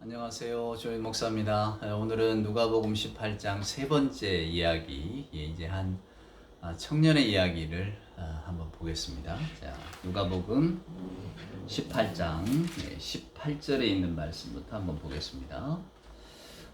안녕하세요. 조인 목사입니다. 오늘은 누가복음 18장 세 번째 이야기, 이제 한 청년의 이야기를 한번 보겠습니다. 자, 누가복음 18장 18절에 있는 말씀부터 한번 보겠습니다.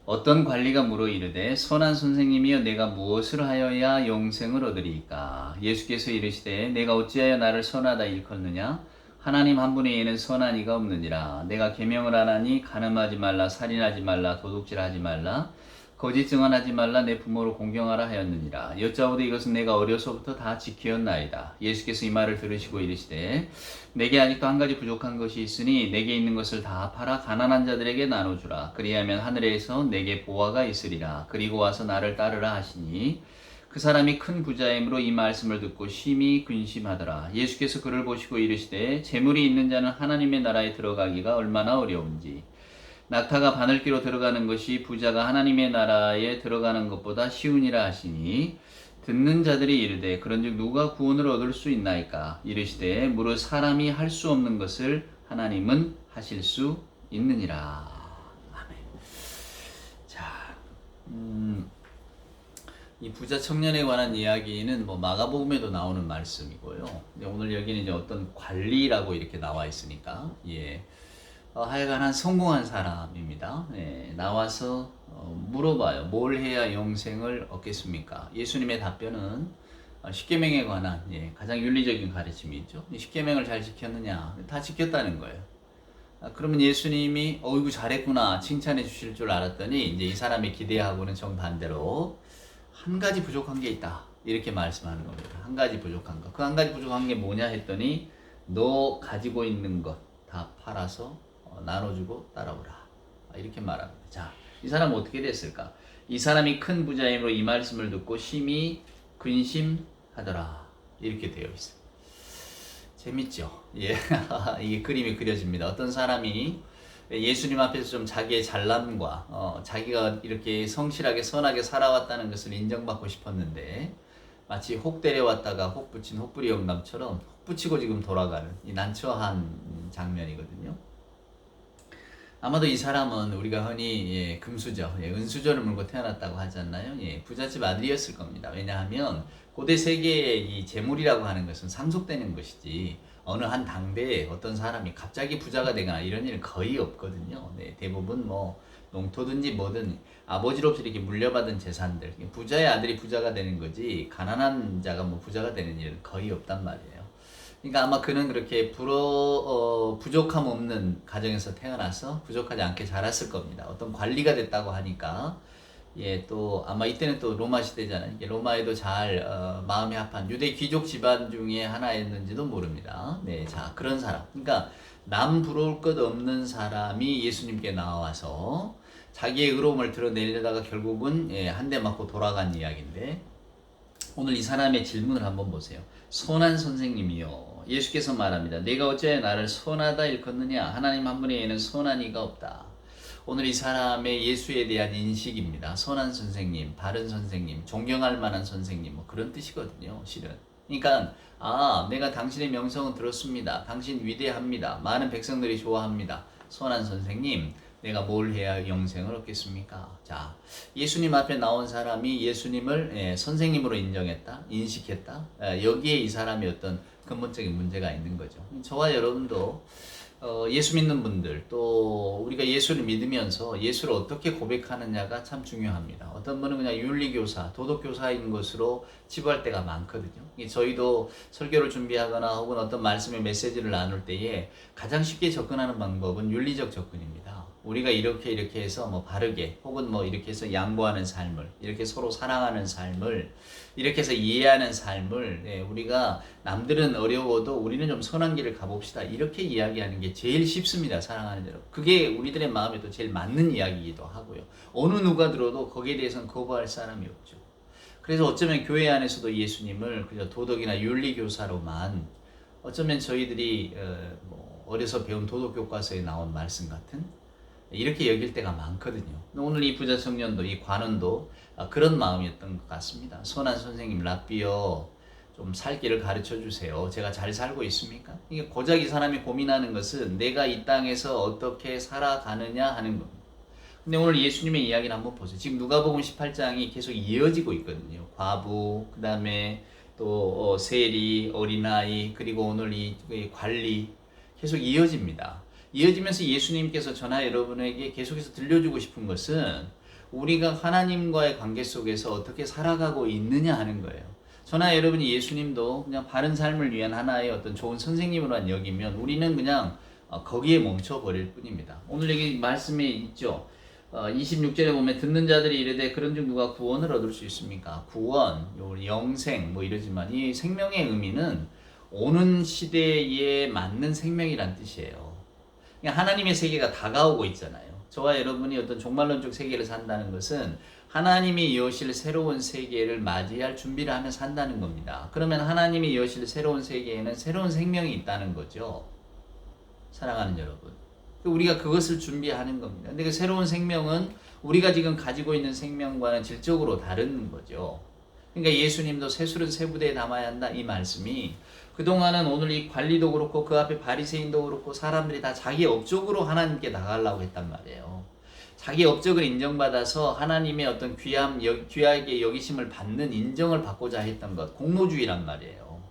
어떤 관리가 물어 이르되 선한 선생님이여 내가 무엇을 하여야 영생을 얻으리이까? 예수께서 이르시되 내가 어찌하여 나를 선하다 일컫느냐? 하나님 한 분의 예는 선한 이가 없느니라. 내가 계명을 하나니 간음하지 말라, 살인하지 말라, 도둑질하지 말라, 거짓 증언하지 말라, 내 부모를 공경하라 하였느니라. 여짜오되 이것은 내가 어려서부터 다 지키었나이다. 예수께서 이 말을 들으시고 이르시되 내게 아직도 한 가지 부족한 것이 있으니 내게 있는 것을 다 팔아 가난한 자들에게 나눠주라. 그리하면 하늘에서 내게 보화가 있으리라. 그리고 와서 나를 따르라 하시니 그 사람이 큰 부자이므로 이 말씀을 듣고 심히 근심하더라. 예수께서 그를 보시고 이르시되 재물이 있는 자는 하나님의 나라에 들어가기가 얼마나 어려운지. 낙타가 바늘귀로 들어가는 것이 부자가 하나님의 나라에 들어가는 것보다 쉬우니라 하시니 듣는 자들이 이르되 그런즉 누가 구원을 얻을 수 있나이까? 이르시되 무릇 사람이 할 수 없는 것을 하나님은 하실 수 있느니라. 아멘. 자, 이 부자 청년에 관한 이야기는 마가복음에도 나오는 말씀이고요. 오늘 여기는 이제 어떤 관리라고 이렇게 나와 있으니까, 하여간 한 성공한 사람입니다. 나와서 물어봐요. 뭘 해야 영생을 얻겠습니까? 예수님의 답변은 십계명에 관한 가장 윤리적인 가르침이 있죠. 십계명을 잘 지켰느냐? 다 지켰다는 거예요. 그러면 예수님이 어이구 잘했구나 칭찬해 주실 줄 알았더니 이제 이 사람의 기대하고는 정반대로 한 가지 부족한 게 있다 이렇게 말씀하는 겁니다. 한 가지 부족한 거. 그 한 가지 부족한 게 뭐냐 했더니 너 가지고 있는 것 다 팔아서 나눠주고 따라오라 이렇게 말합니다. 자, 이 사람은 어떻게 됐을까? 이 사람이 큰 부자이므로 이 말씀을 듣고 심히 근심하더라 이렇게 되어 있어요. 재밌죠? 예, 이게 그림이 그려집니다. 어떤 사람이 예수님 앞에서 좀 자기의 잘남과 자기가 이렇게 성실하게 선하게 살아왔다는 것을 인정받고 싶었는데 마치 혹 데려왔다가 혹 붙인 혹부리 영감처럼 혹 붙이고 지금 돌아가는 이 난처한 장면이거든요. 아마도 이 사람은 우리가 흔히 금수저, 은수저를 물고 태어났다고 하잖아요. 부잣집 아들이었을 겁니다. 왜냐하면 고대 세계의 이 재물이라고 하는 것은 상속되는 것이지 어느 한 당대에 어떤 사람이 갑자기 부자가 되거나 이런 일은 거의 없거든요. 대부분 농토든지 뭐든 아버지로부터 이렇게 물려받은 재산들, 부자의 아들이 부자가 되는 거지 가난한 자가 부자가 되는 일은 거의 없단 말이에요. 그러니까 아마 그는 그렇게 부족함 없는 가정에서 태어나서 부족하지 않게 자랐을 겁니다. 어떤 관리가 됐다고 하니까 또 아마 이때는 또 로마 시대잖아요. 로마에도 잘 마음이 합한 유대 귀족 집안 중에 하나였는지도 모릅니다. 자, 그런 사람. 그러니까 남 부러울 것 없는 사람이 예수님께 나와서 자기의 의로움을 드러내려다가 결국은 한 대 맞고 돌아간 이야기인데 오늘 이 사람의 질문을 한번 보세요. 선한 선생님이요. 예수께서 말합니다. 내가 어찌하여 나를 선하다 일컫느냐? 하나님 한 분의 예는 선한 이가 없다. 오늘 이 사람의 예수에 대한 인식입니다. 선한 선생님, 바른 선생님, 존경할 만한 선생님, 그런 뜻이거든요, 실은. 그러니까, 내가 당신의 명성은 들었습니다. 당신 위대합니다. 많은 백성들이 좋아합니다. 선한 선생님, 내가 뭘 해야 영생을 얻겠습니까? 자, 예수님 앞에 나온 사람이 예수님을 선생님으로 인정했다, 인식했다. 여기에 이 사람이 어떤 근본적인 문제가 있는 거죠. 저와 여러분도 예수 믿는 분들 또 우리가 예수를 믿으면서 예수를 어떻게 고백하느냐가 참 중요합니다. 어떤 분은 그냥 윤리교사, 도덕교사인 것으로 치부할 때가 많거든요. 저희도 설교를 준비하거나 혹은 어떤 말씀의 메시지를 나눌 때에 가장 쉽게 접근하는 방법은 윤리적 접근입니다. 우리가 이렇게 해서 바르게 혹은 이렇게 해서 양보하는 삶을, 이렇게 서로 사랑하는 삶을, 이렇게 해서 이해하는 삶을 우리가 남들은 어려워도 우리는 좀 선한 길을 가봅시다 이렇게 이야기하는 게 제일 쉽습니다. 사랑하는 여러분, 그게 우리들의 마음에도 제일 맞는 이야기이기도 하고요. 어느 누가 들어도 거기에 대해서는 거부할 사람이 없죠. 그래서 어쩌면 교회 안에서도 예수님을 그저 도덕이나 윤리교사로만, 어쩌면 저희들이 어려서 배운 도덕교과서에 나온 말씀 같은 이렇게 여길 때가 많거든요. 오늘 이 부자 청년도, 이 관원도 그런 마음이었던 것 같습니다. 선한 선생님 랍비여, 좀 살 길을 가르쳐 주세요. 제가 잘 살고 있습니까? 이게 고작 이 사람이 고민하는 것은 내가 이 땅에서 어떻게 살아가느냐 하는 겁니다. 근데 오늘 예수님의 이야기를 한번 보세요. 지금 누가복음 18장이 계속 이어지고 있거든요. 과부, 그 다음에 또 세리, 어린아이, 그리고 오늘 이 관리 계속 이어집니다. 이어지면서 예수님께서 저나 여러분에게 계속해서 들려주고 싶은 것은 우리가 하나님과의 관계 속에서 어떻게 살아가고 있느냐 하는 거예요. 저나 여러분이 예수님도 그냥 바른 삶을 위한 하나의 어떤 좋은 선생님으로만 여기면 우리는 그냥 거기에 멈춰버릴 뿐입니다. 오늘 여기 말씀에 있죠. 26절에 보면 듣는 자들이 이르되 그런즉 누가 구원을 얻을 수 있습니까? 구원, 영생 뭐 이러지만 이 생명의 의미는 오는 시대에 맞는 생명이란 뜻이에요. 그러니까 하나님의 세계가 다가오고 있잖아요. 저와 여러분이 어떤 종말론적 세계를 산다는 것은 하나님이 여실 새로운 세계를 맞이할 준비를 하며 산다는 겁니다. 그러면 하나님이 여실 새로운 세계에는 새로운 생명이 있다는 거죠. 사랑하는 여러분. 우리가 그것을 준비하는 겁니다. 근데 그 새로운 생명은 우리가 지금 가지고 있는 생명과는 질적으로 다른 거죠. 그러니까 예수님도 새술은 새 부대에 담아야 한다 이 말씀이 그동안은 오늘 이 관리도 그렇고 그 앞에 바리새인도 그렇고 사람들이 다 자기 업적으로 하나님께 나가려고 했단 말이에요. 자기 업적을 인정받아서 하나님의 어떤 귀하게 여기심을 받는 인정을 받고자 했던 것, 공로주의란 말이에요.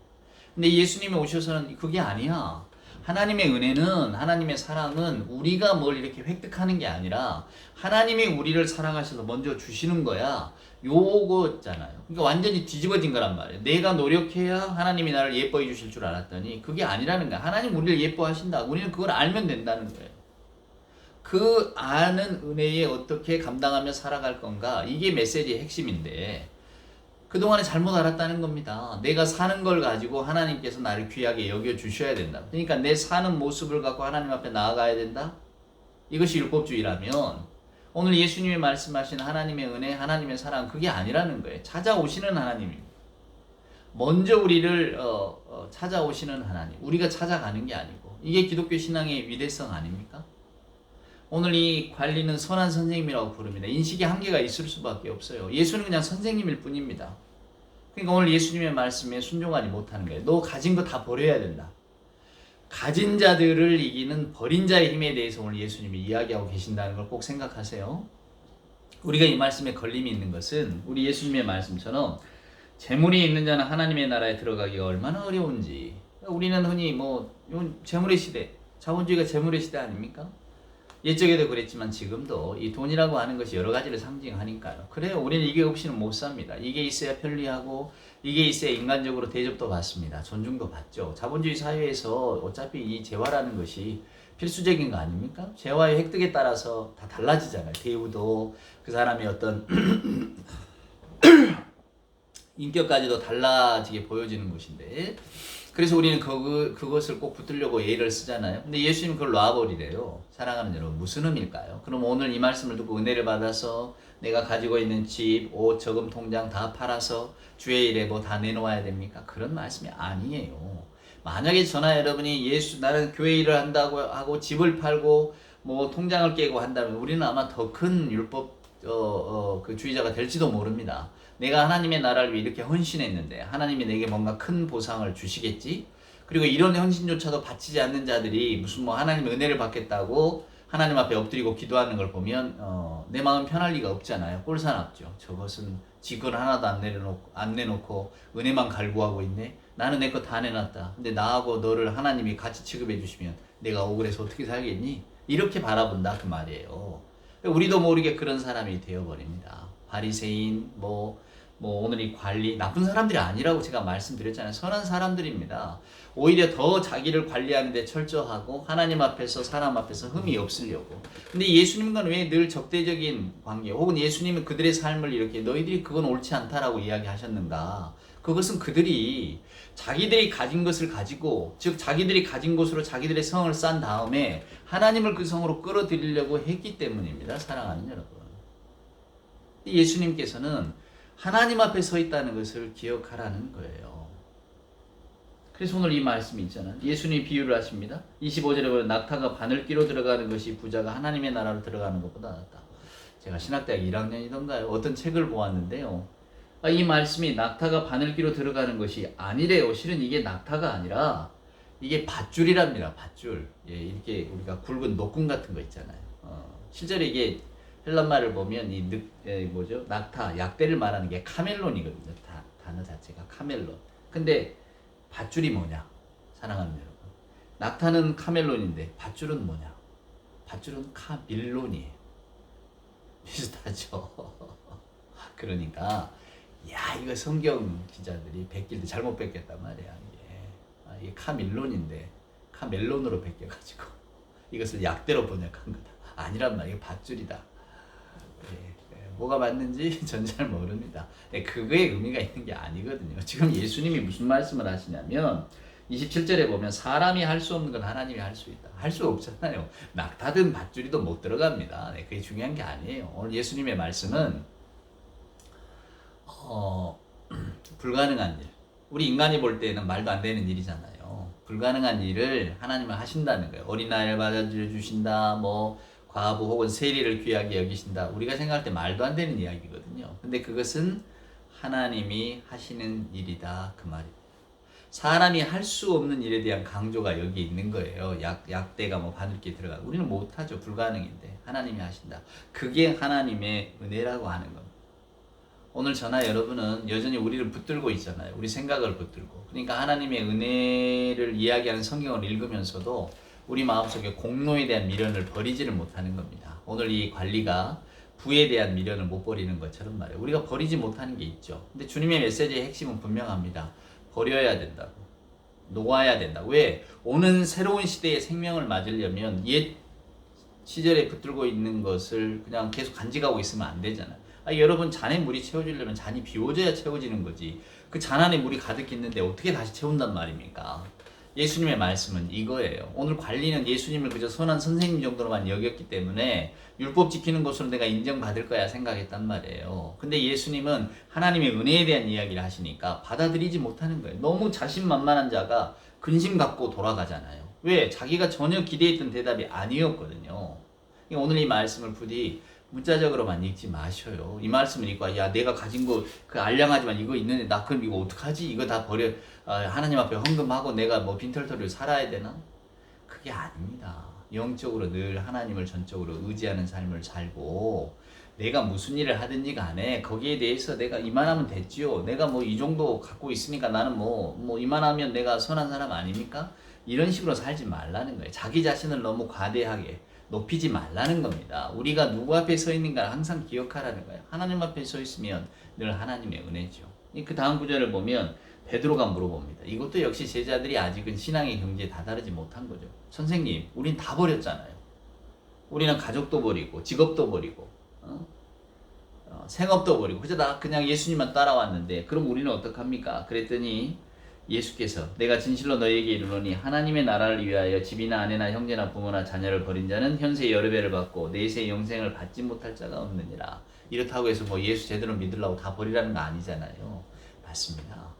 근데 예수님이 오셔서는 그게 아니야. 하나님의 은혜는, 하나님의 사랑은 우리가 뭘 이렇게 획득하는 게 아니라 하나님이 우리를 사랑하셔서 먼저 주시는 거야. 요거잖아요. 그러니까 완전히 뒤집어진 거란 말이에요. 내가 노력해야 하나님이 나를 예뻐해 주실 줄 알았더니 그게 아니라는 거야. 하나님 우리를 예뻐하신다. 우리는 그걸 알면 된다는 거예요. 그 아는 은혜에 어떻게 감당하며 살아갈 건가? 이게 메시지의 핵심인데 그동안에 잘못 알았다는 겁니다. 내가 사는 걸 가지고 하나님께서 나를 귀하게 여겨주셔야 된다. 그러니까 내 사는 모습을 갖고 하나님 앞에 나아가야 된다? 이것이 율법주의라면 오늘 예수님이 말씀하신 하나님의 은혜, 하나님의 사랑 그게 아니라는 거예요. 찾아오시는 하나님입니다. 먼저 우리를 찾아오시는 하나님, 우리가 찾아가는 게 아니고 이게 기독교 신앙의 위대성 아닙니까? 오늘 이 관리는 선한 선생님이라고 부릅니다. 인식의 한계가 있을 수밖에 없어요. 예수는 그냥 선생님일 뿐입니다. 그러니까 오늘 예수님의 말씀에 순종하지 못하는 거예요. 너 가진 거 다 버려야 된다. 가진 자들을 이기는 버린 자의 힘에 대해서 오늘 예수님이 이야기하고 계신다는 걸 꼭 생각하세요. 우리가 이 말씀에 걸림이 있는 것은 우리 예수님의 말씀처럼 재물이 있는 자는 하나님의 나라에 들어가기가 얼마나 어려운지. 우리는 흔히 재물의 시대, 자본주의가 재물의 시대 아닙니까? 옛적에도 그랬지만 지금도 이 돈이라고 하는 것이 여러 가지를 상징하니까요. 그래요. 우리는 이게 없이는 못 삽니다. 이게 있어야 편리하고 이게 있어야 인간적으로 대접도 받습니다. 존중도 받죠. 자본주의 사회에서 어차피 이 재화라는 것이 필수적인 거 아닙니까? 재화의 획득에 따라서 다 달라지잖아요. 대우도 그 사람의 어떤 인격까지도 달라지게 보여지는 것인데 그래서 우리는 그것을 꼭 붙들려고 예를 쓰잖아요. 근데 예수님은 그걸 놔버리래요. 사랑하는 여러분, 무슨 의미일까요? 그럼 오늘 이 말씀을 듣고 은혜를 받아서 내가 가지고 있는 집, 옷, 저금 통장 다 팔아서 주의 일에 뭐 다 내놓아야 됩니까? 그런 말씀이 아니에요. 만약에 저나 여러분이 나는 교회 일을 한다고 하고 집을 팔고 뭐 통장을 깨고 한다면 우리는 아마 더 큰 율법 그 주의자가 될지도 모릅니다. 내가 하나님의 나라를 위해 이렇게 헌신했는데 하나님이 내게 뭔가 큰 보상을 주시겠지? 그리고 이런 헌신조차도 바치지 않는 자들이 무슨 하나님의 은혜를 받겠다고 하나님 앞에 엎드리고 기도하는 걸 보면 내 마음 편할 리가 없잖아요. 꼴사납죠. 저것은 직원 하나도 안 내놓고 은혜만 갈구하고 있네. 나는 내 거 다 내놨다. 근데 나하고 너를 하나님이 같이 취급해 주시면 내가 억울해서 어떻게 살겠니? 이렇게 바라본다 그 말이에요. 우리도 모르게 그런 사람이 되어버립니다. 바리새인 오늘 이 관리 나쁜 사람들이 아니라고 제가 말씀드렸잖아요. 선한 사람들입니다. 오히려 더 자기를 관리하는데 철저하고 하나님 앞에서 사람 앞에서 흠이 없으려고. 근데 예수님과는 왜 늘 적대적인 관계 혹은 예수님은 그들의 삶을 이렇게 너희들이 그건 옳지 않다라고 이야기하셨는가? 그것은 그들이 자기들이 가진 것을 가지고 즉 자기들이 가진 것으로 자기들의 성을 쌓은 다음에 하나님을 그 성으로 끌어들이려고 했기 때문입니다. 사랑하는 여러분. 예수님께서는 하나님 앞에 서 있다는 것을 기억하라는 거예요. 그래서 오늘 이 말씀이 있잖아요. 예수님이 비유를 하십니다. 25절에 보면 낙타가 바늘기로 들어가는 것이 부자가 하나님의 나라로 들어가는 것보다 낫다. 제가 신학대학 1학년이던가요? 어떤 책을 보았는데요. 이 말씀이 낙타가 바늘기로 들어가는 것이 아니래요. 실은 이게 낙타가 아니라 이게 밧줄이랍니다. 밧줄. 이렇게 우리가 굵은 노끈 같은 거 있잖아요. 실제로 이게 헬란 말을 보면 뭐죠? 낙타, 약대를 말하는 게 카멜론이거든요. 단어 자체가 카멜론. 근데 밧줄이 뭐냐? 사랑하는 여러분. 낙타는 카멜론인데 밧줄은 뭐냐? 밧줄은 카밀론이에요. 비슷하죠? 그러니까 야 이거 성경 기자들이 베낄 때 잘못 베꼈단 말이야. 이게 카밀론인데 카멜론으로 베껴가지고 이것을 약대로 번역한 거다. 아니란 말이야. 이거 밧줄이다. 뭐가 맞는지 전 잘 모릅니다. 그거에 의미가 있는 게 아니거든요. 지금 예수님이 무슨 말씀을 하시냐면 27절에 보면 사람이 할 수 없는 건 하나님이 할 수 있다. 할 수 없잖아요. 낙타든 밧줄이도 못 들어갑니다. 그게 중요한 게 아니에요. 오늘 예수님의 말씀은 불가능한 일. 우리 인간이 볼 때는 말도 안 되는 일이잖아요. 불가능한 일을 하나님은 하신다는 거예요. 어린아이를 받아들여 주신다. 뭐 과부 혹은 세리를 귀하게 여기신다. 우리가 생각할 때 말도 안 되는 이야기거든요. 근데 그것은 하나님이 하시는 일이다. 그 말입니다. 사람이 할 수 없는 일에 대한 강조가 여기 있는 거예요. 약대가 뭐 바늘게 들어가고. 우리는 못하죠. 불가능인데 하나님이 하신다. 그게 하나님의 은혜라고 하는 겁니다. 오늘 저나 여러분은 여전히 우리를 붙들고 있잖아요. 우리 생각을 붙들고. 그러니까 하나님의 은혜를 이야기하는 성경을 읽으면서도 우리 마음속에 공로에 대한 미련을 버리지를 못하는 겁니다. 오늘 이 관리가 부에 대한 미련을 못 버리는 것처럼 말이에요. 우리가 버리지 못하는 게 있죠. 근데 주님의 메시지의 핵심은 분명합니다. 버려야 된다고. 놓아야 된다. 왜? 오는 새로운 시대의 생명을 맞으려면 옛 시절에 붙들고 있는 것을 그냥 계속 간직하고 있으면 안 되잖아요. 여러분 잔에 물이 채워지려면 잔이 비워져야 채워지는 거지. 그 잔 안에 물이 가득 있는데 어떻게 다시 채운단 말입니까? 예수님의 말씀은 이거예요. 오늘 관리는 예수님을 그저 선한 선생님 정도로만 여겼기 때문에 율법 지키는 것으로 내가 인정받을 거야 생각했단 말이에요. 근데 예수님은 하나님의 은혜에 대한 이야기를 하시니까 받아들이지 못하는 거예요. 너무 자신만만한 자가 근심 갖고 돌아가잖아요. 왜? 자기가 전혀 기대했던 대답이 아니었거든요. 오늘 이 말씀을 부디 문자적으로만 읽지 마셔요. 이 말씀을 읽고 야 내가 가진 거 그 알량하지만 이거 있는데 나 그럼 이거 어떡하지? 이거 다 버려 하나님 앞에 헌금하고 내가 뭐 빈털터리로 살아야 되나? 그게 아닙니다. 영적으로 늘 하나님을 전적으로 의지하는 삶을 살고 내가 무슨 일을 하든지 간에 거기에 대해서 내가 이만하면 됐지요. 내가 뭐 이 정도 갖고 있으니까 나는 뭐 이만하면 내가 선한 사람 아닙니까? 이런 식으로 살지 말라는 거예요. 자기 자신을 너무 과대하게 높이지 말라는 겁니다. 우리가 누구 앞에 서 있는가를 항상 기억하라는 거예요. 하나님 앞에 서 있으면 늘 하나님의 은혜죠. 그 다음 구절을 보면 베드로가 물어봅니다. 이것도 역시 제자들이 아직은 신앙의 경지에 다다르지 못한 거죠. 선생님, 우린 다 버렸잖아요. 우리는 가족도 버리고 직업도 버리고 생업도 버리고 그냥 예수님만 따라왔는데 그럼 우리는 어떡합니까? 그랬더니 예수께서 내가 진실로 너희에게 이르노니 하나님의 나라를 위하여 집이나 아내나 형제나 부모나 자녀를 버린 자는 현세 여러 배를 받고 내세 영생을 받지 못할 자가 없느니라. 이렇다고 해서 뭐 예수 제대로 믿으려고 다 버리라는 거 아니잖아요. 맞습니다.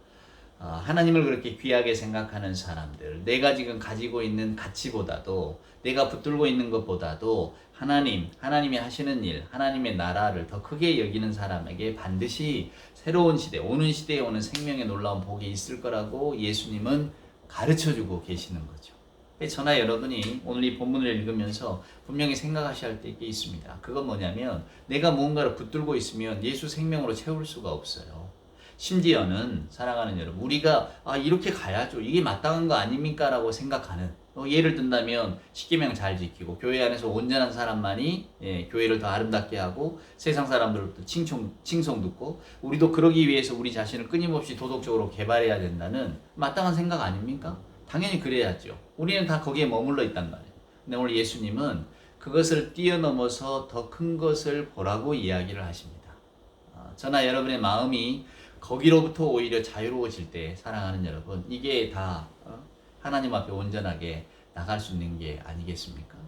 하나님을 그렇게 귀하게 생각하는 사람들, 내가 지금 가지고 있는 가치보다도 내가 붙들고 있는 것보다도 하나님이 하시는 일, 하나님의 나라를 더 크게 여기는 사람에게 반드시 새로운 시대, 오는 시대에 오는 생명의 놀라운 복이 있을 거라고 예수님은 가르쳐주고 계시는 거죠. 저나 여러분이 오늘 이 본문을 읽으면서 분명히 생각하셔야 할 게 있습니다. 그건 뭐냐면 내가 무언가를 붙들고 있으면 예수 생명으로 채울 수가 없어요. 심지어는 사랑하는 여러분, 우리가 이렇게 가야죠. 이게 마땅한 거 아닙니까? 라고 생각하는 예를 든다면 십계명 잘 지키고 교회 안에서 온전한 사람만이 교회를 더 아름답게 하고 세상 사람들로부터 칭송 듣고 우리도 그러기 위해서 우리 자신을 끊임없이 도덕적으로 개발해야 된다는 마땅한 생각 아닙니까? 당연히 그래야죠. 우리는 다 거기에 머물러 있단 말이에요. 근데 오늘 예수님은 그것을 뛰어넘어서 더 큰 것을 보라고 이야기를 하십니다. 저나 여러분의 마음이 거기로부터 오히려 자유로워질 때 사랑하는 여러분, 이게 다 하나님 앞에 온전하게 나갈 수 있는 게 아니겠습니까?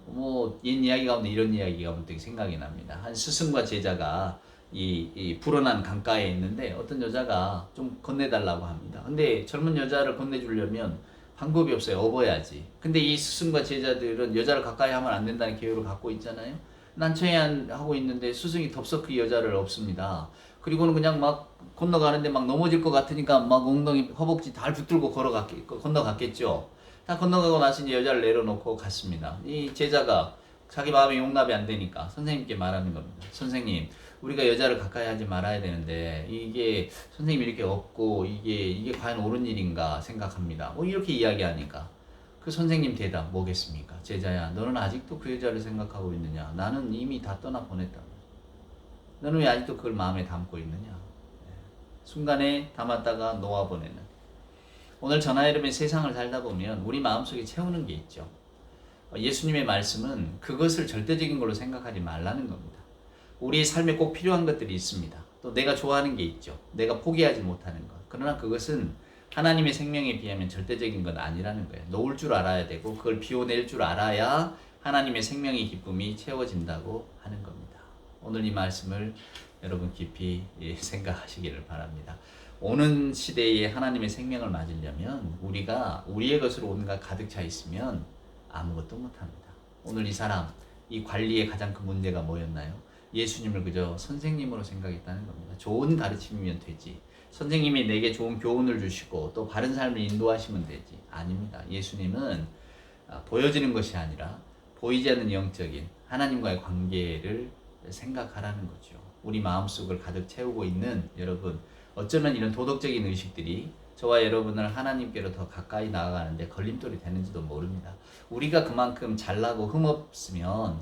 옛 이야기 가운데 이런 이야기가 문득 생각이 납니다. 한 스승과 제자가 이 불어난 강가에 있는데 어떤 여자가 좀 건네달라고 합니다. 근데 젊은 여자를 건네주려면 방법이 없어요. 업어야지. 근데 이 스승과 제자들은 여자를 가까이 하면 안 된다는 계율을 갖고 있잖아요. 난처해하고 있는데 스승이 덥석 그 여자를 업습니다. 그리고는 그냥 막 건너가는데 막 넘어질 것 같으니까 막 엉덩이 허벅지 달 붙들고 건너갔겠죠. 다 건너가고 나서 이제 여자를 내려놓고 갔습니다. 이 제자가 자기 마음이 용납이 안 되니까 선생님께 말하는 겁니다. 선생님, 우리가 여자를 가까이 하지 말아야 되는데 이게 선생님이 이렇게 없고 이게 과연 옳은 일인가 생각합니다. 뭐 이렇게 이야기하니까 그 선생님 대답 뭐겠습니까? 제자야, 너는 아직도 그 여자를 생각하고 있느냐? 나는 이미 다 떠나 보냈다. 너는 왜 아직도 그걸 마음에 담고 있느냐? 순간에 담았다가 놓아보내는. 오늘 전하 여러분의 세상을 살다 보면 우리 마음속에 채우는 게 있죠. 예수님의 말씀은 그것을 절대적인 걸로 생각하지 말라는 겁니다. 우리의 삶에 꼭 필요한 것들이 있습니다. 또 내가 좋아하는 게 있죠. 내가 포기하지 못하는 것. 그러나 그것은 하나님의 생명에 비하면 절대적인 건 아니라는 거예요. 놓을 줄 알아야 되고 그걸 비워낼 줄 알아야 하나님의 생명의 기쁨이 채워진다고 하는 겁니다. 오늘 이 말씀을 여러분 깊이 생각하시기를 바랍니다. 오는 시대에 하나님의 생명을 맞으려면 우리가 우리의 것으로 온갖 가득 차 있으면 아무것도 못합니다. 오늘 이 사람, 이 관리의 가장 큰 문제가 뭐였나요? 예수님을 그저 선생님으로 생각했다는 겁니다. 좋은 가르침이면 되지. 선생님이 내게 좋은 교훈을 주시고 또 바른 삶을 인도하시면 되지. 아닙니다. 예수님은 보여지는 것이 아니라 보이지 않는 영적인 하나님과의 관계를 생각하라는 거죠. 우리 마음속을 가득 채우고 있는 여러분, 어쩌면 이런 도덕적인 의식들이 저와 여러분을 하나님께로 더 가까이 나아가는데 걸림돌이 되는지도 모릅니다. 우리가 그만큼 잘나고 흠없으면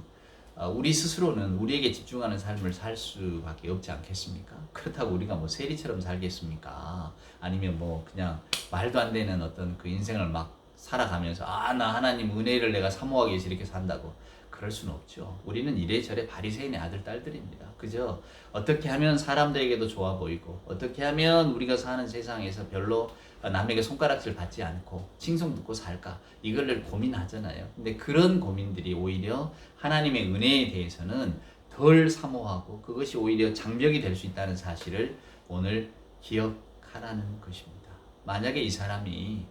우리 스스로는 우리에게 집중하는 삶을 살 수밖에 없지 않겠습니까? 그렇다고 우리가 뭐 세리처럼 살겠습니까? 아니면 뭐 그냥 말도 안 되는 어떤 그 인생을 막 살아가면서 나 하나님 은혜를 내가 사모하기 위해서 이렇게 산다고 그럴 수는 없죠. 우리는 이래저래 바리새인의 아들 딸들입니다. 그저 어떻게 하면 사람들에게도 좋아 보이고 어떻게 하면 우리가 사는 세상에서 별로 남에게 손가락질 받지 않고 칭송 듣고 살까 이걸 고민하잖아요. 근데 그런 고민들이 오히려 하나님의 은혜에 대해서는 덜 사모하고 그것이 오히려 장벽이 될 수 있다는 사실을 오늘 기억하라는 것입니다. 만약에 이 사람이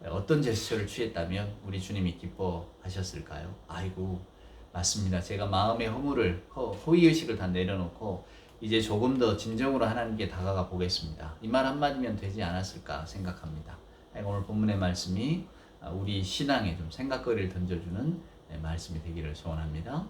어떤 제스처를 취했다면 우리 주님이 기뻐하셨을까요? 아이고, 맞습니다. 제가 마음의 허위의식을 다 내려놓고 이제 조금 더 진정으로 하나님께 다가가 보겠습니다. 이 말 한마디면 되지 않았을까 생각합니다. 오늘 본문의 말씀이 우리 신앙에 좀 생각거리를 던져주는 말씀이 되기를 소원합니다.